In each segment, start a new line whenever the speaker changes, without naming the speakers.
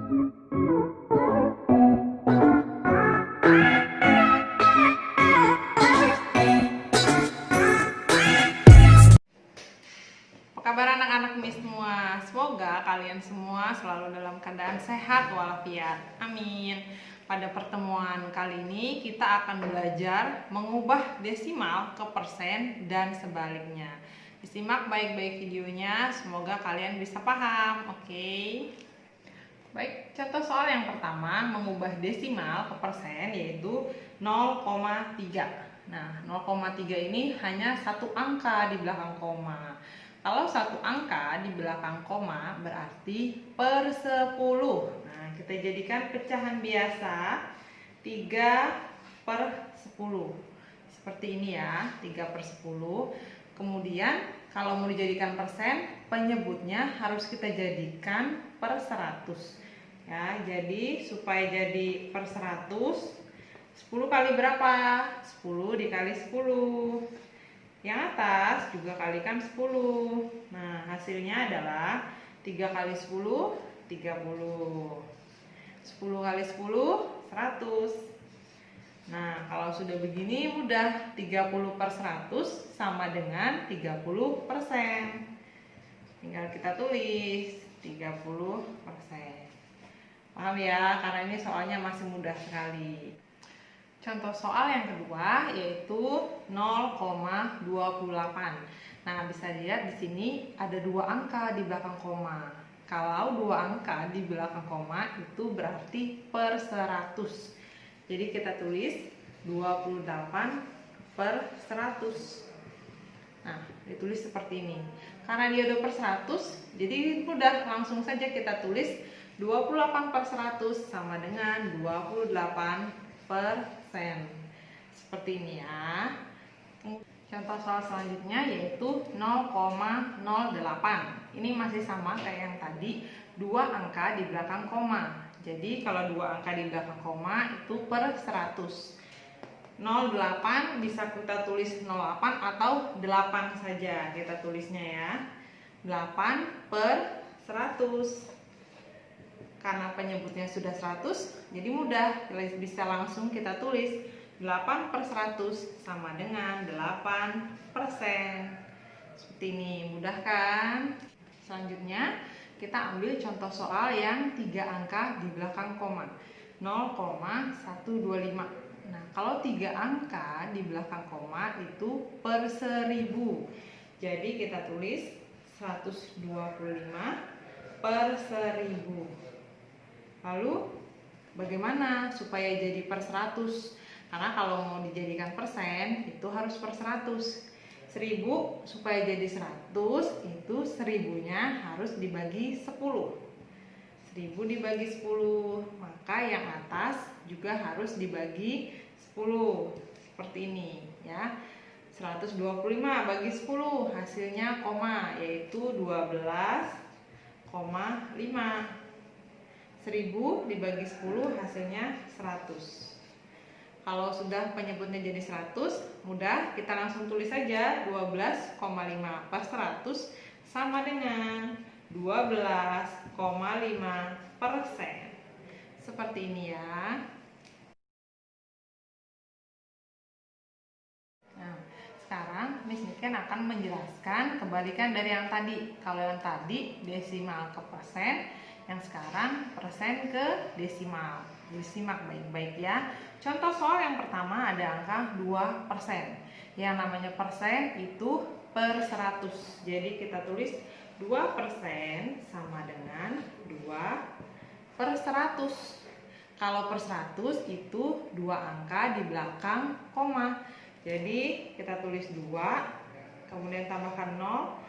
Apa kabar anak-anak Miss semua? Semoga kalian semua selalu dalam keadaan sehat walafiat. Amin. Pada pertemuan kali ini kita akan belajar mengubah desimal ke persen dan sebaliknya. Disimak baik-baik videonya, semoga kalian bisa paham. Oke. Baik, contoh soal yang pertama mengubah desimal ke persen yaitu 0,3. Nah, 0,3 ini hanya satu angka di belakang koma. Kalau satu angka di belakang koma berarti per 10. Nah, kita jadikan pecahan biasa 3 per 10. Seperti ini ya, 3 per 10. Kemudian kalau mau dijadikan persen, penyebutnya harus kita jadikan per 100. Ya, jadi supaya jadi per 100, 10 kali berapa? 10 dikali 10. Yang atas juga kalikan 10. Nah, hasilnya adalah 3 kali 10, 30. 10 kali 10, 100. Nah, kalau sudah begini mudah. 30 per 100 sama dengan 30%. Tinggal kita tulis 30%. Paham ya? Karena ini soalnya masih mudah sekali. Contoh soal yang kedua yaitu 0,28. Nah, bisa dilihat di sini ada dua angka di belakang koma. Kalau dua angka di belakang koma itu berarti per 100. Jadi kita tulis 28 per 100. Nah, ditulis seperti ini. Karena dia udah per 100, jadi mudah, langsung saja kita tulis 28 per 100 sama dengan 28%. Seperti ini ya. Contoh soal selanjutnya yaitu 0,08. Ini masih sama kayak yang tadi, dua angka di belakang koma. Jadi kalau dua angka di belakang koma itu per 100. 0,8 bisa kita tulis 0,8 atau 8 saja kita tulisnya ya. 8 per 100. Karena penyebutnya sudah 100, jadi mudah, bisa langsung kita tulis 8 per 100 sama dengan 8%. Seperti ini, mudah kan? Selanjutnya, kita ambil contoh soal yang 3 angka di belakang koma, 0,125. Nah, kalau 3 angka di belakang koma itu per 1000. Jadi kita tulis 125 per 1000. Lalu bagaimana supaya jadi per 100? Karena kalau mau dijadikan persen itu harus per 100. 1000 supaya jadi 100 itu 1000-nya harus dibagi 10. 1000 dibagi 10, maka yang atas juga harus dibagi 10. Seperti ini ya. 125 bagi 10 hasilnya koma, yaitu 12,5. 1000 dibagi 10 hasilnya 100. Kalau sudah penyebutnya jadi 100, mudah, kita langsung tulis saja 12,5 per 100 sama dengan 12,5%. Seperti ini ya. Nah, sekarang Miss Niken akan menjelaskan kebalikan dari yang tadi. Kalau yang tadi desimal ke persen, yang sekarang persen ke desimal. Disimak baik-baik ya. Contoh soal yang pertama ada angka 2%. Yang namanya persen itu per 100. Jadi kita tulis 2% sama dengan 2 per 100. Kalau per 100 itu dua angka di belakang koma. Jadi kita tulis 2, kemudian tambahkan 0,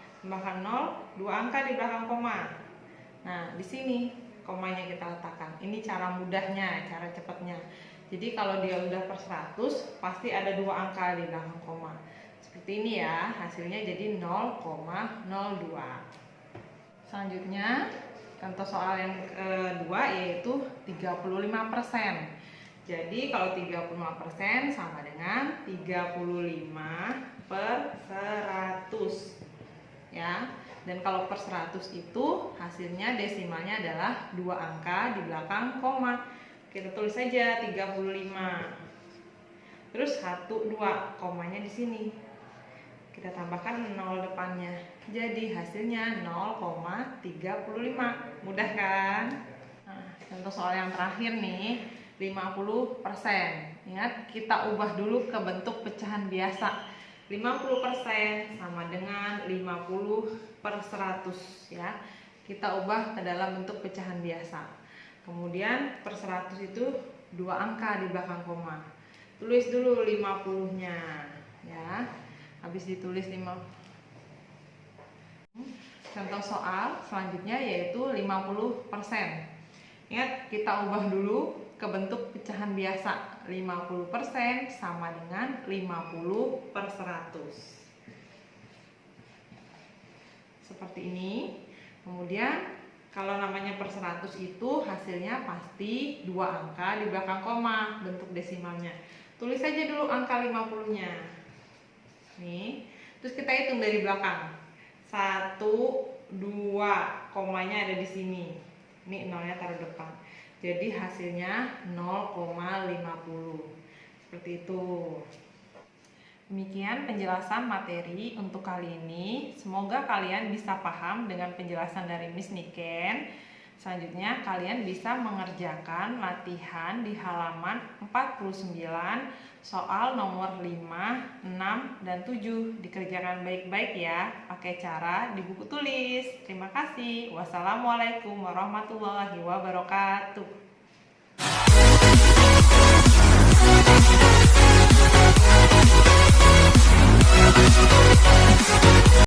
dua angka di belakang koma. Nah, di sini komanya kita letakkan. Ini cara mudahnya, cara cepatnya. Jadi kalau dia udah per 100, pasti ada dua angka di belakang koma. Seperti ini ya, hasilnya jadi 0,02. Selanjutnya, contoh soal yang kedua yaitu 35%. Jadi kalau 35% sama dengan 35 per 100. Ya. Dan kalau per 100 itu hasilnya desimalnya adalah 2 angka di belakang koma. Kita tulis saja 35. Terus 1, 2, komanya di sini. Kita tambahkan 0 depannya. Jadi hasilnya 0,35. Mudah kan? Nah, contoh soal yang terakhir nih, 50%. Ingat, kita ubah dulu ke bentuk pecahan biasa. 50% sama dengan 50/100 ya. Kita ubah ke dalam bentuk pecahan biasa. Kemudian per 100 itu 2 angka di belakang koma. Tulis dulu 50-nya ya. Habis ditulis 50. Contoh soal selanjutnya yaitu 50%. Ingat, kita ubah dulu ke bentuk pecahan biasa. 50% sama dengan 50/100. Seperti ini. Kemudian kalau namanya per 100 itu hasilnya pasti 2 angka di belakang koma bentuk desimalnya. Tulis saja dulu angka 50-nya. Nih, terus kita hitung dari belakang. 1, 2, komanya ada di sini. Ini nolnya taruh depan. Jadi hasilnya 0,50. Seperti itu. Demikian penjelasan materi untuk kali ini. Semoga kalian bisa paham dengan penjelasan dari Miss Niken. Selanjutnya kalian bisa mengerjakan latihan di halaman 49 soal nomor 5, 6, dan 7. Dikerjakan baik-baik ya, pakai cara di buku tulis. Terima kasih. Wassalamualaikum warahmatullahi wabarakatuh.